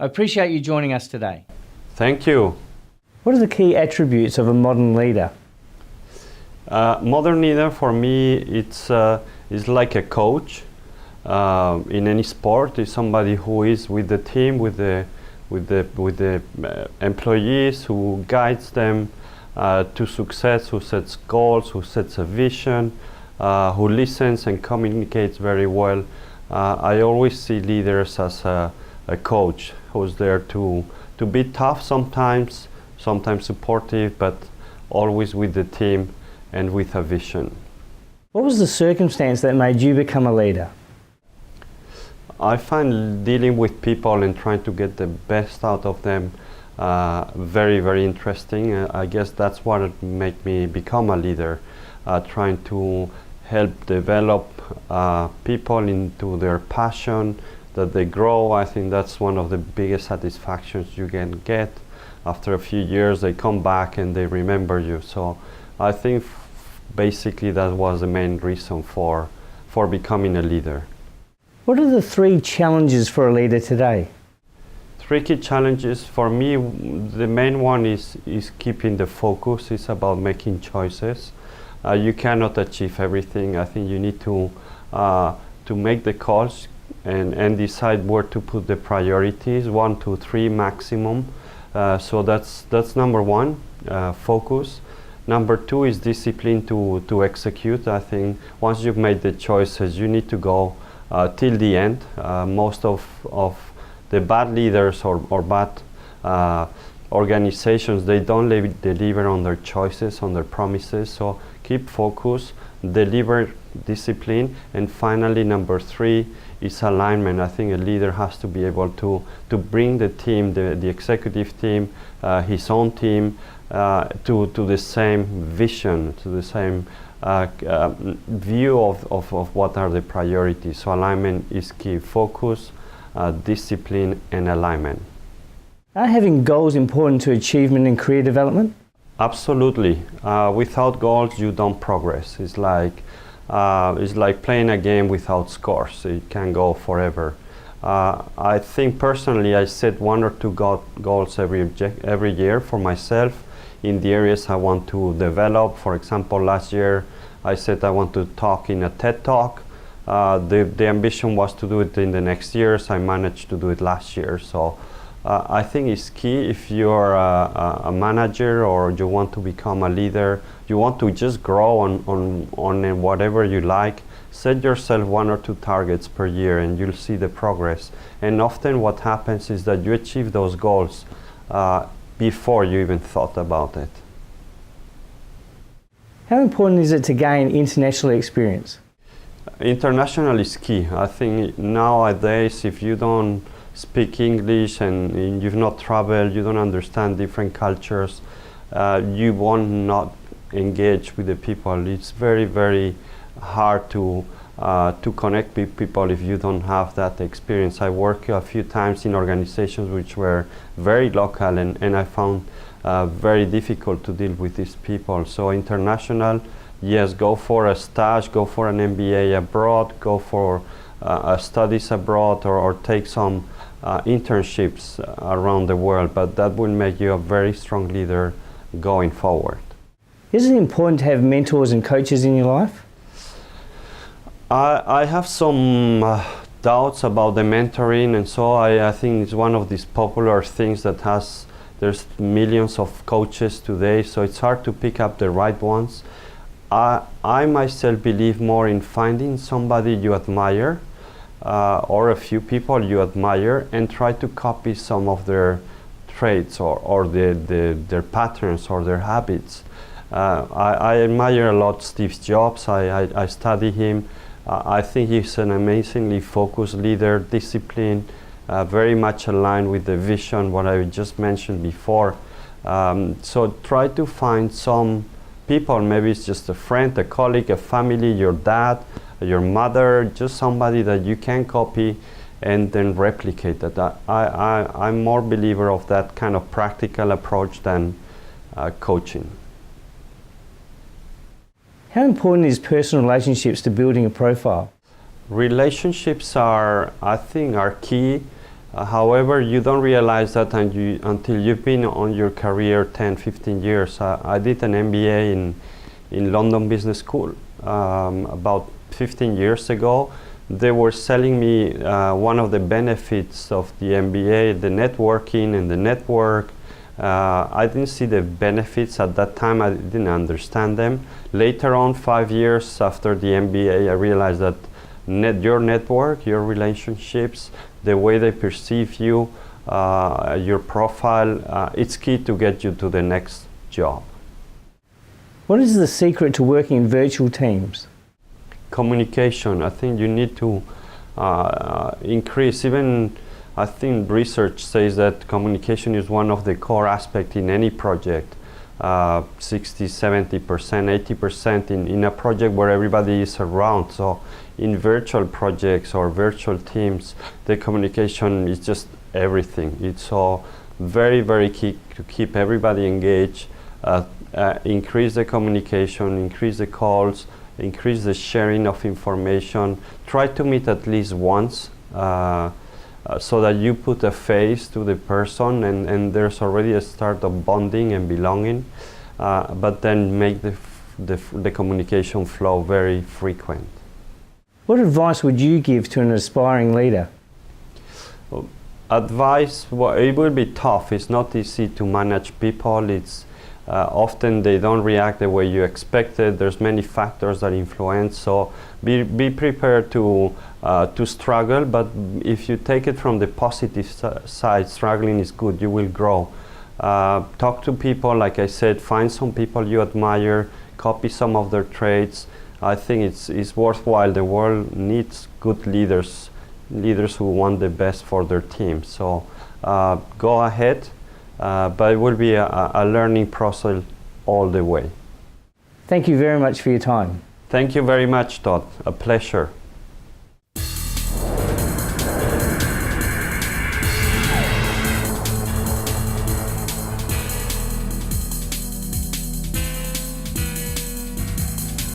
I appreciate you joining us today. Thank you. What are the key attributes of a modern leader? Modern leader for me, it's like a coach in any sport. Is somebody who is with the team, with the employees, who guides them to success, who sets goals, who sets a vision, who listens and communicates very well. I always see leaders as a coach who's there to be tough sometimes supportive, but always with the team and with a vision. What was the circumstance that made you become a leader? I find dealing with people and trying to get the best out of them very, very interesting. I guess that's what made me become a leader, trying to help develop people into their passion, that they grow. I think that's one of the biggest satisfactions you can get. After a few years, they come back and they remember you. So I think basically that was the main reason for becoming a leader. What are the 3 challenges for a leader today? 3 key challenges for me. The main one is keeping the focus. It's about making choices. You cannot achieve everything. I think you need to make the calls and decide where to put the priorities, 1 to 3 maximum. So that's number 1, focus. Number 2 is discipline to execute. I think once you've made the choices, you need to go till the end. Most of the bad leaders or bad organizations, they don't deliver on their choices, on their promises. So keep focus, deliver discipline, and finally number 3 is alignment. I think a leader has to be able to bring the team, the executive team, his own team, to the same vision, to the same view of what are the priorities. So alignment is key. Focus, discipline, and alignment. Are having goals important to achievement and career development? Absolutely. Without goals, you don't progress. It's like playing a game without scores. It can go forever. I think personally, I set 1 or 2 goals every year for myself in the areas I want to develop. For example, last year I said I want to talk in a TED Talk. The ambition was to do it in the next years. I managed to do it last year. So I think it's key if you're a manager or you want to become a leader, you want to just grow on whatever you like, set yourself 1 or 2 targets per year and you'll see the progress. And often what happens is that you achieve those goals before you even thought about it. How important is it to gain international experience? International is key. I think nowadays if you don't speak English and you've not traveled, you don't understand different cultures, you won't not engage with the people. It's very, very hard to connect with people if you don't have that experience. I worked a few times in organizations which were very local and I found very difficult to deal with these people. So international, yes, go for a stage, go for an MBA abroad, go for studies abroad or take some internships around the world, but that will make you a very strong leader going forward. Is it important to have mentors and coaches in your life? I have some doubts about the mentoring, and so I think it's one of these popular things that there's millions of coaches today, so it's hard to pick up the right ones. I myself believe more in finding somebody you admire or a few people you admire and try to copy some of their traits or their patterns or their habits. I admire a lot Steve Jobs. I study him. I think he's an amazingly focused leader, disciplined, very much aligned with the vision, what I just mentioned before. So try to find some people, maybe it's just a friend, a colleague, a family, your dad, your mother, just somebody that you can copy and then replicate that. I'm more believer of that kind of practical approach than coaching. How important is personal relationships to building a profile? Relationships are, I think, are key. However, you don't realize that until you've been on your career 10, 15 years. I did an MBA in London Business School about 15 years ago. They were selling me one of the benefits of the MBA, the networking and the network. I didn't see the benefits at that time. I didn't understand them. Later on, 5 years after the MBA, I realized that your network, your relationships, the way they perceive you, your profile, it's key to get you to the next job. What is the secret to working in virtual teams? Communication. I think you need to increase, even I think research says that communication is one of the core aspects in any project. 60, 70%, 80% in a project where everybody is around. So in virtual projects or virtual teams, the communication is just everything. It's so very, very key to keep everybody engaged, increase the communication, increase the calls, increase the sharing of information. Try to meet at least once so that you put a face to the person and there's already a start of bonding and belonging, but then make the communication flow very frequent. What advice would you give to an aspiring leader? Advice, well, it will be tough. It's not easy to manage people. It's often they don't react the way you expected. There's many factors that influence. So be prepared to struggle. But if you take it from the positive side, struggling is good. You will grow. Talk to people, like I said. Find some people you admire. Copy some of their traits. I think it's worthwhile. The world needs good leaders who want the best for their team. So go ahead. But it will be a learning process all the way. Thank you very much for your time. Thank you very much, Todd. A pleasure.